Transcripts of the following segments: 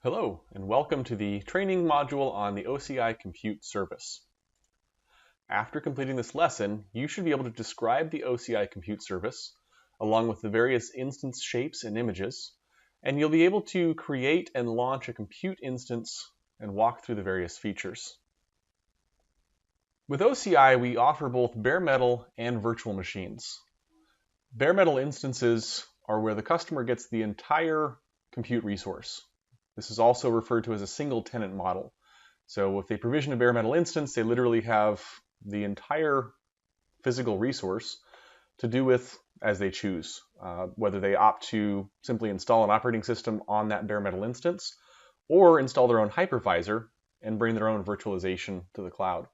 Hello, and welcome to the training module on the OCI Compute Service. After completing this lesson, you should be able to describe the OCI Compute Service, along with the various instance shapes and images, and you'll be able to create and launch a compute instance and walk through the various features. With OCI, we offer both bare metal and virtual machines. Bare metal instances are where the customer gets the entire compute resource. This is also referred to as a single tenant model. So if they provision a bare metal instance, they literally have the entire physical resource to do with as they choose, whether they opt to simply install an operating system on that bare metal instance or install their own hypervisor and bring their own virtualization to the cloud.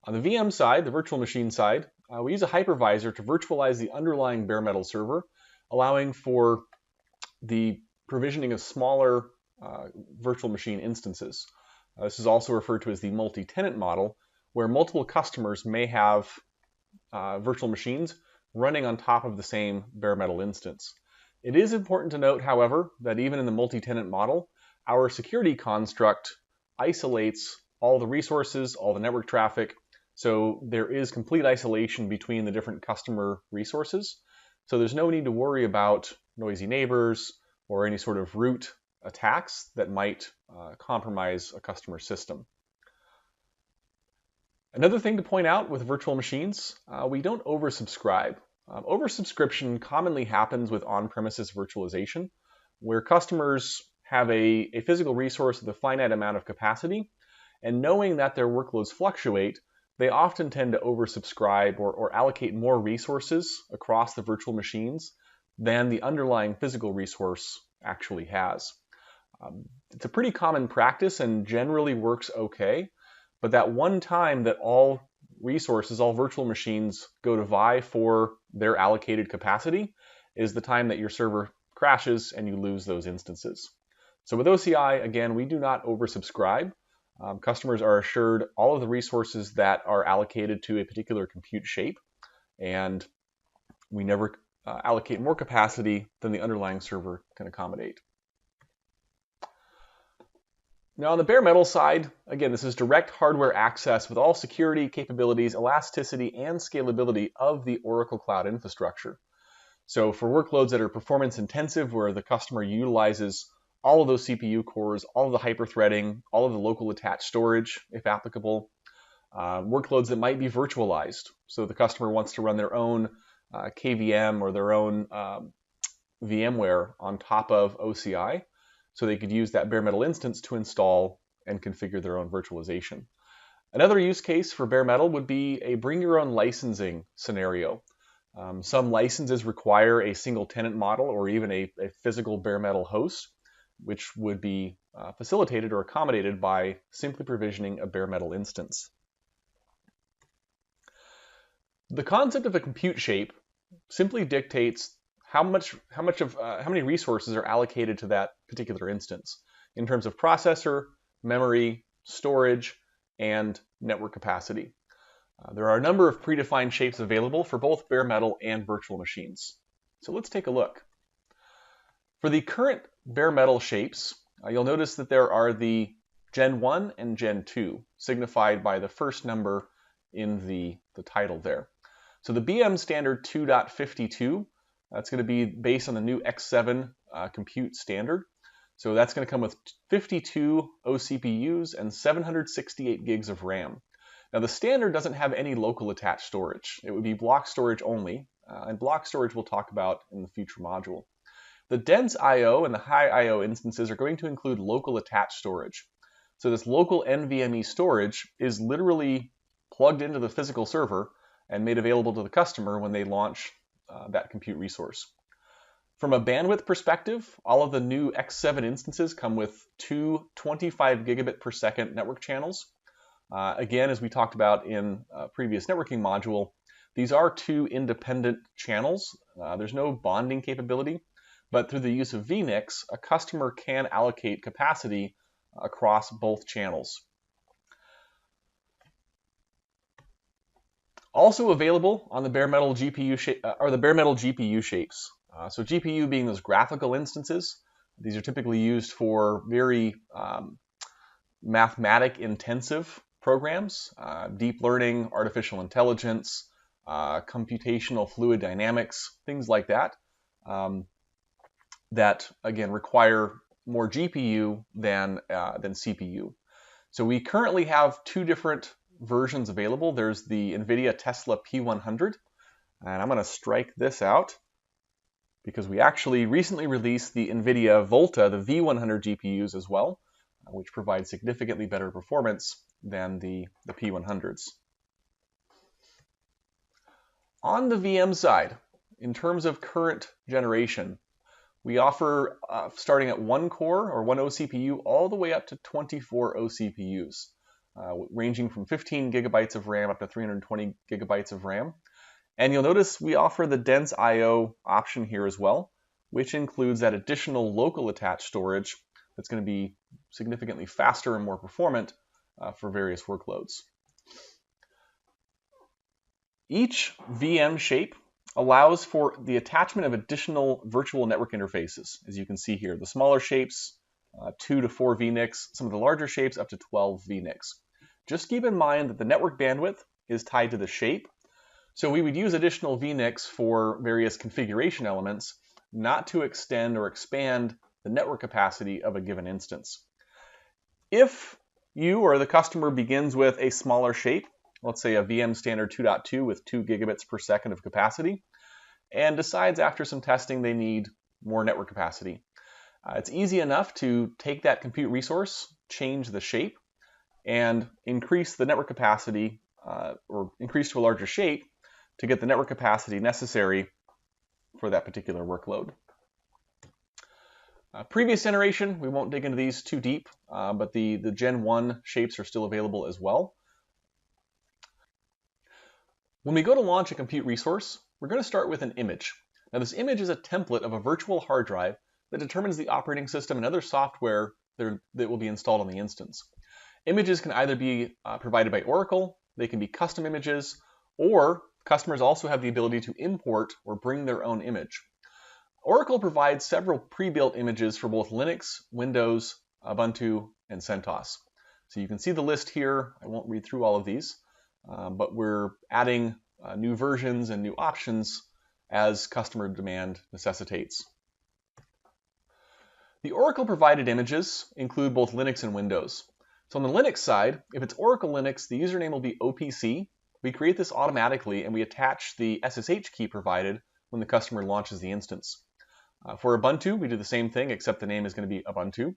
On the VM side, the virtual machine side, we use a hypervisor to virtualize the underlying bare metal server, allowing for the provisioning of smaller virtual machine instances. This is also referred to as the multi-tenant model, where multiple customers may have virtual machines running on top of the same bare metal instance. It is important to note, however, that even in the multi-tenant model, our security construct isolates all the resources, all the network traffic, so there is complete isolation between the different customer resources. So there's no need to worry about noisy neighbors or any sort of root attacks that might compromise a customer system. Another thing to point out with virtual machines, we don't oversubscribe. Oversubscription commonly happens with on-premises virtualization, where customers have a physical resource with a finite amount of capacity, and knowing that their workloads fluctuate, they often tend to oversubscribe or allocate more resources across the virtual machines than the underlying physical resource actually has. It's a pretty common practice and generally works okay, but that one time that all resources, all virtual machines go to vie for their allocated capacity is the time that your server crashes and you lose those instances. So with OCI, again, we do not oversubscribe. Customers are assured all of the resources that are allocated to a particular compute shape, and we never allocate more capacity than the underlying server can accommodate. Now on the bare metal side, again, this is direct hardware access with all security, capabilities, elasticity, and scalability of the Oracle Cloud infrastructure. So for workloads that are performance intensive, where the customer utilizes all of those CPU cores, all of the hyperthreading, all of the local attached storage, if applicable, workloads that might be virtualized. So the customer wants to run their own KVM or their own VMware on top of OCI, so they could use that bare metal instance to install and configure their own virtualization. Another use case for bare metal would be a bring your own licensing scenario. Some licenses require a single tenant model or even a physical bare metal host, which would be facilitated or accommodated by simply provisioning a bare metal instance. The concept of a compute shape simply dictates how many resources are allocated to that particular instance in terms of processor, memory, storage, and network capacity. There are a number of predefined shapes available for both bare metal and virtual machines. So let's take a look. For the current bare metal shapes, you'll notice that there are the Gen 1 and Gen 2, signified by the first number in the title there. So the BM standard 2.52, that's going to be based on the new X7 compute standard. So that's going to come with 52 OCPUs and 768 gigs of RAM. Now the standard doesn't have any local attached storage. It would be block storage only, and block storage we'll talk about in the future module. The dense I/O and the high I/O instances are going to include local attached storage. So this local NVMe storage is literally plugged into the physical server and made available to the customer when they launch that compute resource. From a bandwidth perspective, all of the new X7 instances come with two 25 gigabit per second network channels. Again, as we talked about in a previous networking module, these are two independent channels. There's no bonding capability, but through the use of vNICs, a customer can allocate capacity across both channels. Also available on the bare metal GPU are the bare metal GPU shapes. So GPU being those graphical instances, These are typically used for very mathematic intensive programs, deep learning, artificial intelligence, computational fluid dynamics, things like that, that again require more GPU than CPU. So we currently have two different versions available. There's the NVIDIA Tesla P100, and I'm going to strike this out because we actually recently released the NVIDIA Volta, the V100 GPUs as well, which provide significantly better performance than the P100s. On the VM side, in terms of current generation, we offer starting at 1 core or 1 OCPU all the way up to 24 OCPUs, ranging from 15 gigabytes of RAM up to 320 gigabytes of RAM. And you'll notice we offer the dense I/O option here as well, which includes that additional local attached storage that's going to be significantly faster and more performant for various workloads. Each VM shape allows for the attachment of additional virtual network interfaces, as you can see here. The smaller shapes, 2 to 4 VNICs, some of the larger shapes up to 12 VNICs. Just keep in mind that the network bandwidth is tied to the shape, so we would use additional VNICs for various configuration elements, not to extend or expand the network capacity of a given instance. If you or the customer begins with a smaller shape, let's say a VM standard 2.2 with 2 gigabits per second of capacity, and decides after some testing they need more network capacity, it's easy enough to take that compute resource, change the shape, and increase the network capacity or increase to a larger shape to get the network capacity necessary for that particular workload. Previous generation, we won't dig into these too deep, but the Gen 1 shapes are still available as well. When we go to launch a compute resource, we're going to start with an image. Now this image is a template of a virtual hard drive that determines the operating system and other software that will be installed on the instance. Images can either be provided by Oracle, they can be custom images, or customers also have the ability to import or bring their own image. Oracle provides several pre-built images for both Linux, Windows, Ubuntu, and CentOS. So you can see the list here. I won't read through all of these, but we're adding new versions and new options as customer demand necessitates. The Oracle provided images include both Linux and Windows. So on the Linux side, if it's Oracle Linux, the username will be OPC. We create this automatically and we attach the SSH key provided when the customer launches the instance. For Ubuntu, we do the same thing, except the name is going to be Ubuntu.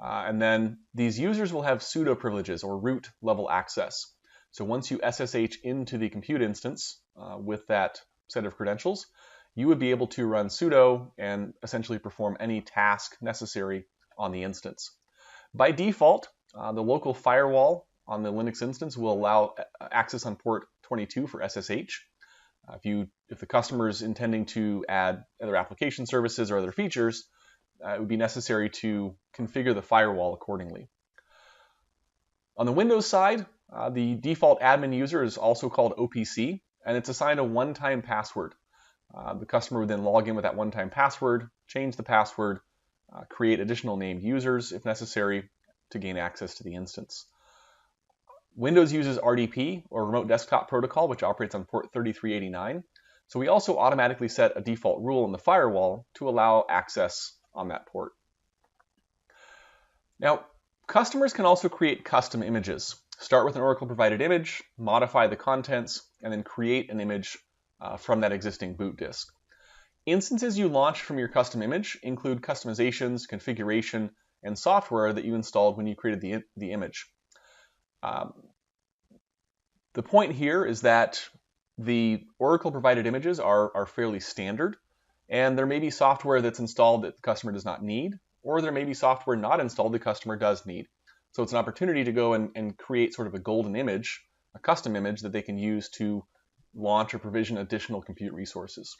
And then these users will have sudo privileges or root level access. So once you SSH into the compute instance with that set of credentials, you would be able to run sudo and essentially perform any task necessary on the instance. By default, the local firewall on the Linux instance will allow access on port 22 for SSH. If the customer is intending to add other application services or other features, it would be necessary to configure the firewall accordingly. On the Windows side, the default admin user is also called OPC, and it's assigned a one-time password. The customer would then log in with that one-time password, change the password, create additional named users if necessary to gain access to the instance. Windows uses RDP, or Remote Desktop Protocol, which operates on port 3389. So we also automatically set a default rule in the firewall to allow access on that port. Now, customers can also create custom images. Start with an Oracle-provided image, modify the contents, and then create an image from that existing boot disk. Instances you launch from your custom image include customizations, configuration, and software that you installed when you created the image. The point here is that the Oracle-provided images are fairly standard, and there may be software that's installed that the customer does not need, or there may be software not installed the customer does need. So it's an opportunity to go and create sort of a golden image, a custom image that they can use to launch or provision additional compute resources.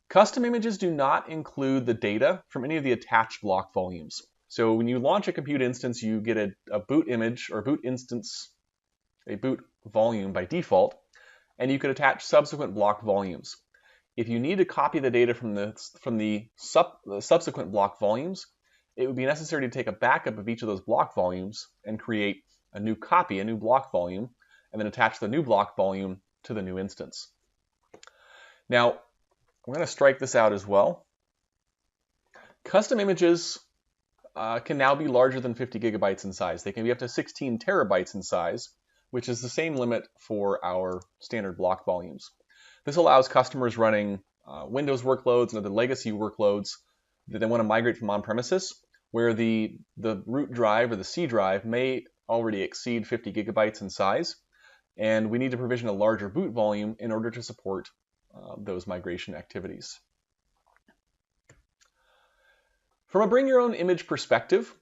Custom images do not include the data from any of the attached block volumes. So when you launch a compute instance, you get a boot image or boot instance, a boot volume by default, and you could attach subsequent block volumes. if you need to copy the data from the subsequent block volumes, it would be necessary to take a backup of each of those block volumes and create a new copy, a new block volume, and then attach the new block volume to the new instance. Now, I'm going to strike this out as well. Custom images can now be larger than 50 gigabytes in size. They can be up to 16 terabytes in size, which is the same limit for our standard block volumes. This allows customers running Windows workloads and other legacy workloads that they want to migrate from on-premises, where the root drive or the C drive may already exceed 50 gigabytes in size, and we need to provision a larger boot volume in order to support those migration activities. From a bring your own image perspective,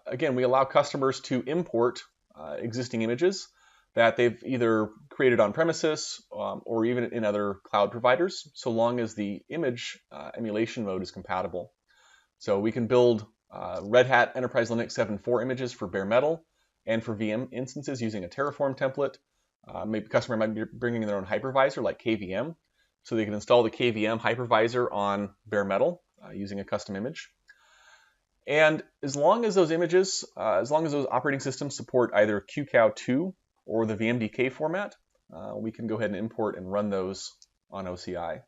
again, we allow customers to import existing images that they've either created on premises or even in other cloud providers, so long as the image emulation mode is compatible. So we can build Red Hat Enterprise Linux 7.4 images for bare metal and for VM instances using a Terraform template. Maybe a customer might be bringing their own hypervisor like KVM, so they can install the KVM hypervisor on bare metal using a custom image. And as long as those images, as long as those operating systems support either QCOW2 or the VMDK format, we can go ahead and import and run those on OCI.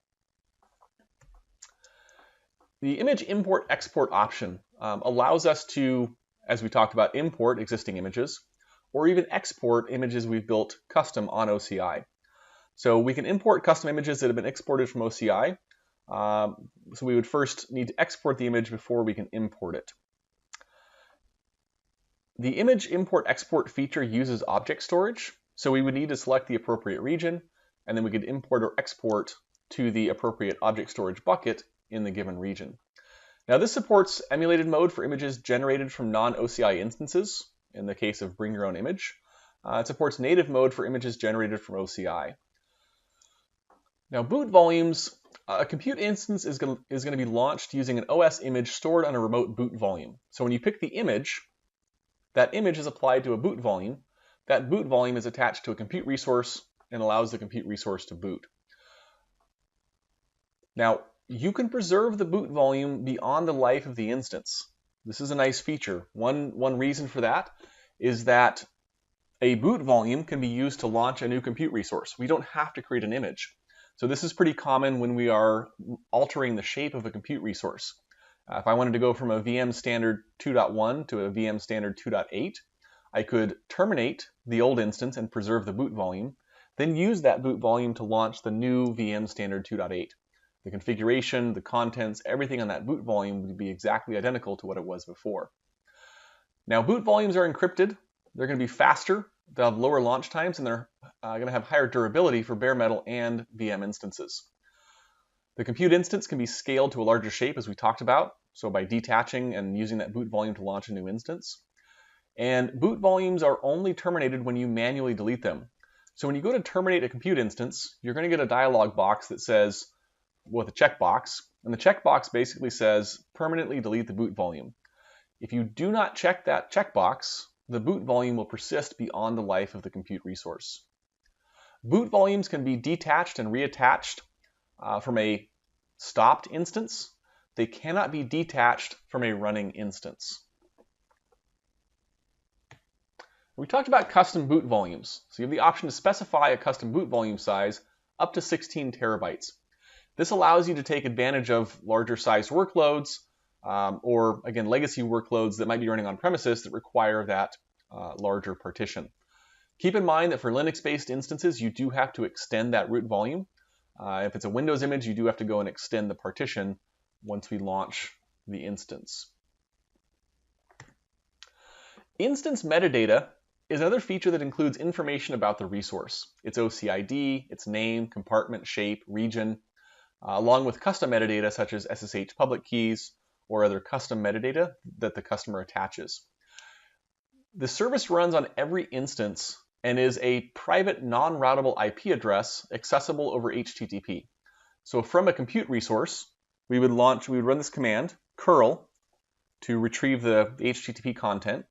The image import-export option allows us to, as we talked about, import existing images or even export images we've built custom on OCI. So we can import custom images that have been exported from OCI. So we would first need to export the image before we can import it. The image import-export feature uses object storage, so we would need to select the appropriate region, and then we could import or export to the appropriate object storage bucket in the given region. Now this supports emulated mode for images generated from non-OCI instances, in the case of bring your own image. It supports native mode for images generated from OCI. Now boot volumes, a compute instance is going to be launched using an OS image stored on a remote boot volume. So when you pick the image, that image is applied to a boot volume. That boot volume is attached to a compute resource and allows the compute resource to boot. Now, you can preserve the boot volume beyond the life of the instance. This is a nice feature. One reason for that is that a boot volume can be used to launch a new compute resource. We don't have to create an image. So this is pretty common when we are altering the shape of a compute resource. If I wanted to go from a VM standard 2.1 to a VM standard 2.8, I could terminate the old instance and preserve the boot volume, then use that boot volume to launch the new VM standard 2.8. The configuration, the contents, everything on that boot volume would be exactly identical to what it was before. Now boot volumes are encrypted. They're going to be faster, they'll have lower launch times, and they're going to have higher durability for bare metal and VM instances. The compute instance can be scaled to a larger shape, as we talked about, so by detaching and using that boot volume to launch a new instance. And boot volumes are only terminated when you manually delete them. So when you go to terminate a compute instance, you're going to get a dialog box that says, with a checkbox, and the checkbox basically says, permanently delete the boot volume. If you do not check that checkbox, the boot volume will persist beyond the life of the compute resource. Boot volumes can be detached and reattached from a stopped instance. They cannot be detached from a running instance. We talked about custom boot volumes. So you have the option to specify a custom boot volume size up to 16 terabytes. This allows you to take advantage of larger sized workloads or, again, legacy workloads that might be running on premises that require that larger partition. Keep in mind that for Linux-based instances, you do have to extend that root volume. If it's a Windows image, you do have to go and extend the partition once we launch the instance. Instance metadata is another feature that includes information about the resource, its OCID, its name, compartment, shape, region, along with custom metadata such as SSH public keys or other custom metadata that the customer attaches. The service runs on every instance and is a private non-routable IP address accessible over HTTP. So from a compute resource, we would run this command, curl, to retrieve the HTTP content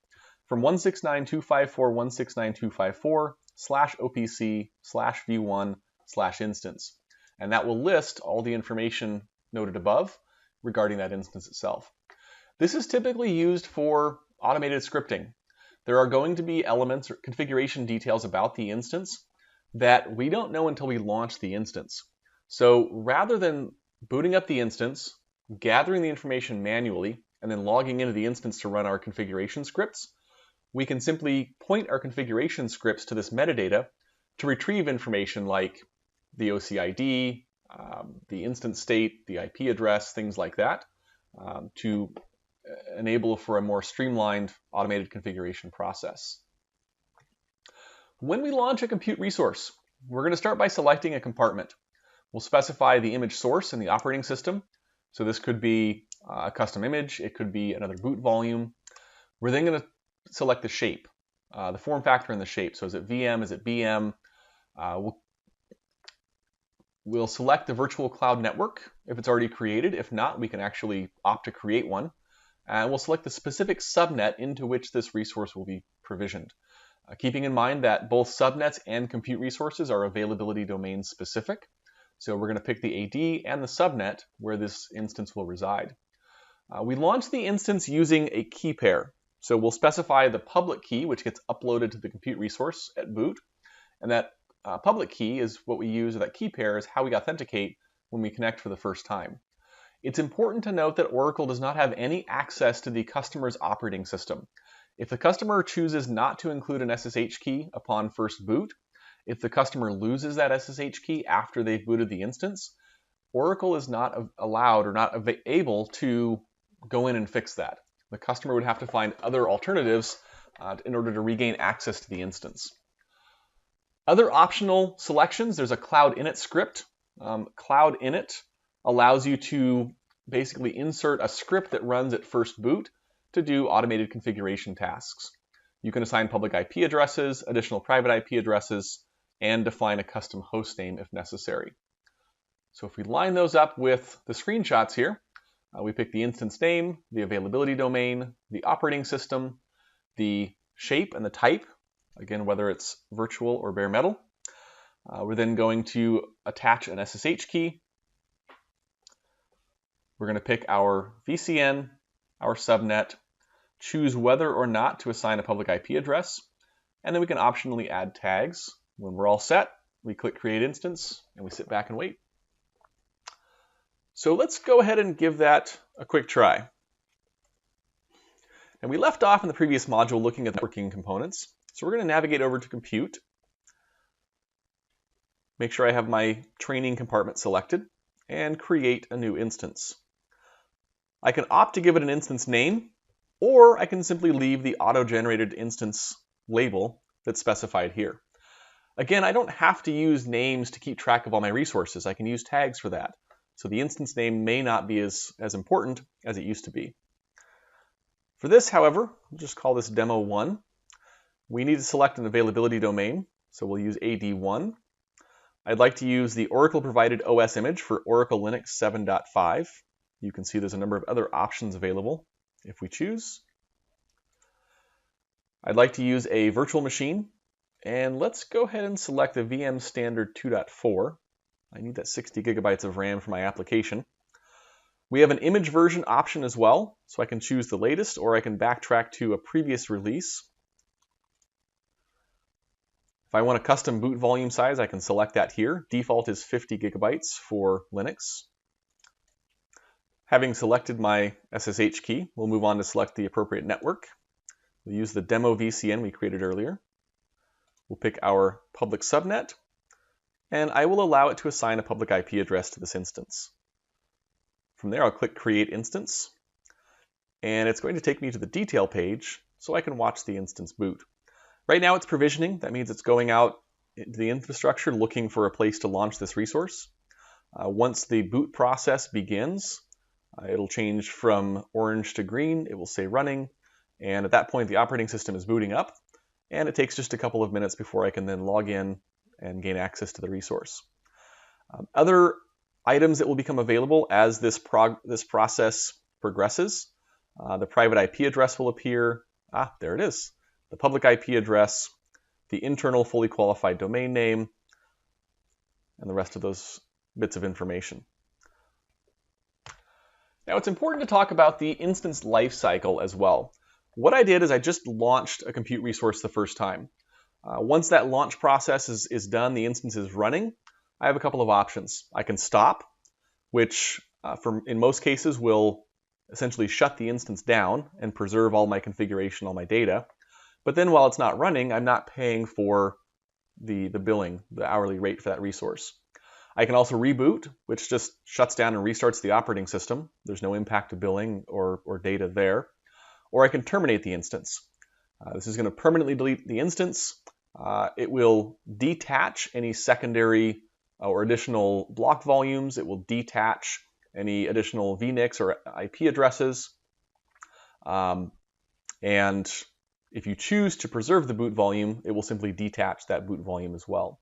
from 169.254.169.254/opc/v1/instance. and that will list all the information noted above regarding that instance itself. This is typically used for automated scripting. There are going to be elements or configuration details about the instance that we don't know until we launch the instance. So rather than booting up the instance, gathering the information manually, and then logging into the instance to run our configuration scripts, we can simply point our configuration scripts to this metadata to retrieve information like the OCI ID, the instance state, the IP address, things like that, to enable for a more streamlined automated configuration process. When we launch a compute resource, we're going to start by selecting a compartment. We'll specify the image source in the operating system. So this could be a custom image, it could be another boot volume. We're then going to select the shape, the form factor and the shape. So is it VM, is it BM? We'll select the virtual cloud network if it's already created. If not, we can actually opt to create one. And we'll select the specific subnet into which this resource will be provisioned. Keeping in mind that both subnets and compute resources are availability domain specific. So we're going to pick the AD and the subnet where this instance will reside. We launch the instance using a key pair. So we'll specify the public key, which gets uploaded to the compute resource at boot. And that public key is what we use, or that key pair is how we authenticate when we connect for the first time. It's important to note that Oracle does not have any access to the customer's operating system. If the customer chooses not to include an SSH key upon first boot, if the customer loses that SSH key after they've booted the instance, Oracle is not allowed or not able to go in and fix that. The customer would have to find other alternatives in order to regain access to the instance. Other optional selections, there's a cloud init script. Cloud init allows you to basically insert a script that runs at first boot to do automated configuration tasks. You can assign public IP addresses, additional private IP addresses, and define a custom host name if necessary. So if we line those up with the screenshots here, we pick the instance name, the availability domain, the operating system, the shape and the type, again, whether it's virtual or bare metal. We're then going to attach an SSH key. We're going to pick our VCN, our subnet, choose whether or not to assign a public IP address, and then we can optionally add tags. When we're all set, we click Create Instance, and we sit back and wait. So let's go ahead and give that a quick try. And we left off in the previous module looking at the networking components. So we're going to navigate over to Compute. Make sure I have my training compartment selected, and create a new instance. I can opt to give it an instance name, or I can simply leave the auto-generated instance label that's specified here. Again, I don't have to use names to keep track of all my resources. I can use tags for that. So the instance name may not be as important as it used to be. For this, however, we'll just call this Demo 1. We need to select an availability domain, so we'll use AD1. I'd like to use the Oracle-provided OS image for Oracle Linux 7.5. You can see there's a number of other options available if we choose. I'd like to use a virtual machine, and let's go ahead and select the VM standard 2.4. I need that 60 gigabytes of RAM for my application. We have an image version option as well, so I can choose the latest or I can backtrack to a previous release. If I want a custom boot volume size, I can select that here. Default is 50 gigabytes for Linux. Having selected my SSH key, we'll move on to select the appropriate network. We'll use the demo VCN we created earlier. We'll pick our public subnet, and I will allow it to assign a public IP address to this instance. From there, I'll click Create Instance, and it's going to take me to the detail page so I can watch the instance boot. Right now it's provisioning. That means it's going out into the infrastructure looking for a place to launch this resource. Once the boot process begins, it'll change from orange to green. It will say running, and at that point the operating system is booting up, and it takes just a couple of minutes before I can then log in and gain access to the resource. Other items that will become available as this process progresses. The private IP address will appear. There it is. The public IP address, the internal fully qualified domain name, and the rest of those bits of information. Now it's important to talk about the instance lifecycle as well. What I did is I just launched a compute resource the first time. Once that launch process is done, the instance is running, I have a couple of options. I can stop, which in most cases will essentially shut the instance down and preserve all my configuration, all my data. But then while it's not running, I'm not paying for the billing, the hourly rate for that resource. I can also reboot, which just shuts down and restarts the operating system. There's no impact to billing or data there. Or I can terminate the instance. This is going to permanently delete the instance. It will detach any secondary or additional block volumes. It will detach any additional VNICs or IP addresses. And if you choose to preserve the boot volume, it will simply detach that boot volume as well.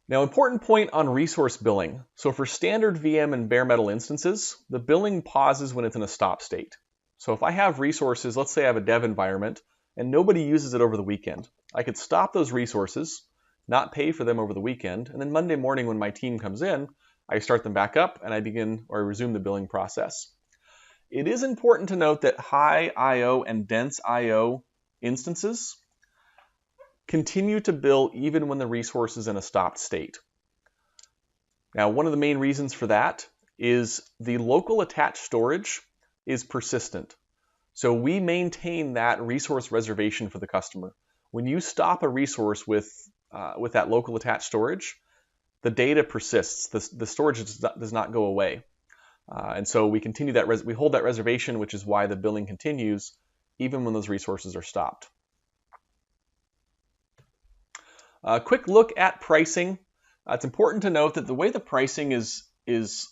Now, important point on resource billing. So for standard VM and bare metal instances, the billing pauses when it's in a stop state. So if I have resources, let's say I have a dev environment, and nobody uses it over the weekend, I could stop those resources, not pay for them over the weekend, and then Monday morning when my team comes in, I start them back up and I resume the billing process. It is important to note that high I/O and dense I/O instances continue to bill even when the resource is in a stopped state. Now, one of the main reasons for that is the local attached storage is persistent. So we maintain that resource reservation for the customer. When you stop a resource with that local attached storage, the data persists. The storage does not go away. And so we continue that, we hold that reservation, which is why the billing continues even when those resources are stopped. A quick look at pricing. It's important to note that the way the pricing is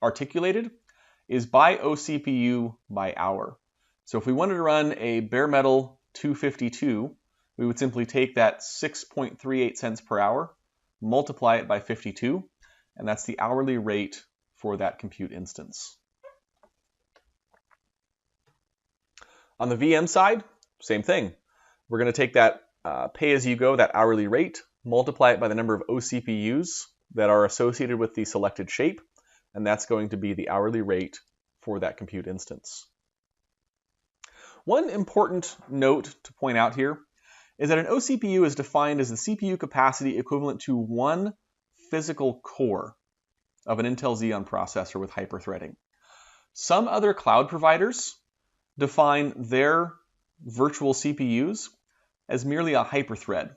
articulated is by OCPU by hour. So if we wanted to run a bare metal 252, we would simply take that 6.38 cents per hour, multiply it by 52, and that's the hourly rate for that compute instance. On the VM side, same thing. We're going to take that pay-as-you-go, that hourly rate, multiply it by the number of OCPUs that are associated with the selected shape, and that's going to be the hourly rate for that compute instance. One important note to point out here is that an OCPU is defined as the CPU capacity equivalent to one physical core of an Intel Xeon processor with hyperthreading. Some other cloud providers define their virtual CPUs as merely a hyperthread.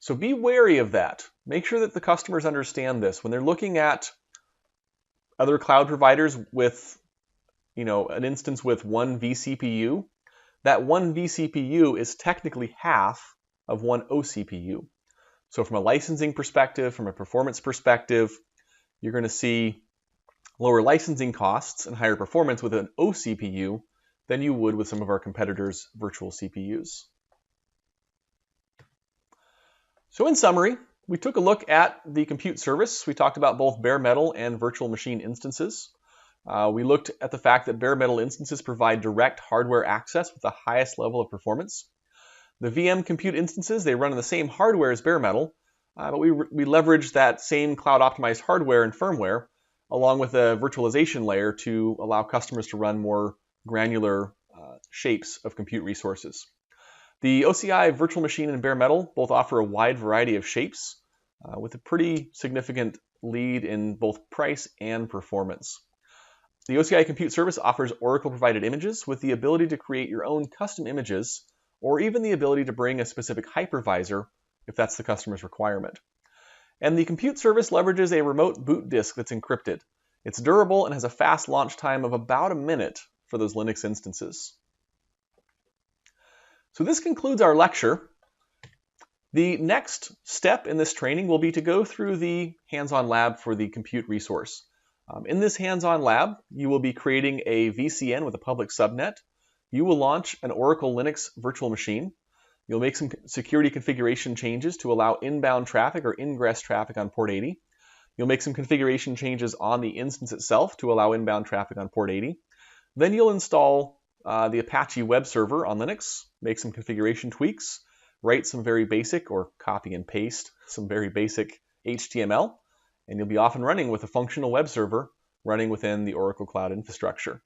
So be wary of that. Make sure that the customers understand this. When they're looking at other cloud providers with, an instance with one vCPU, that one vCPU is technically half of one OCPU. So from a licensing perspective, from a performance perspective, you're going to see lower licensing costs and higher performance with an OCPU than you would with some of our competitors' virtual CPUs. So in summary, we took a look at the compute service. We talked about both bare metal and virtual machine instances. We looked at the fact that bare metal instances provide direct hardware access with the highest level of performance. The VM compute instances, they run on the same hardware as bare metal, but we leverage that same cloud-optimized hardware and firmware along with a virtualization layer to allow customers to run more granular shapes of compute resources. The OCI virtual machine and bare metal both offer a wide variety of shapes with a pretty significant lead in both price and performance. The OCI compute service offers Oracle-provided images with the ability to create your own custom images or even the ability to bring a specific hypervisor if that's the customer's requirement. And the compute service leverages a remote boot disk that's encrypted. It's durable and has a fast launch time of about a minute for those Linux instances. So this concludes our lecture. The next step in this training will be to go through the hands-on lab for the compute resource. In this hands-on lab, you will be creating a VCN with a public subnet. You will launch an Oracle Linux virtual machine. You'll make some security configuration changes to allow inbound traffic or ingress traffic on port 80. You'll make some configuration changes on the instance itself to allow inbound traffic on port 80. Then you'll install the Apache web server on Linux, make some configuration tweaks, write some very basic or copy and paste some very basic HTML, and you'll be off and running with a functional web server running within the Oracle Cloud infrastructure.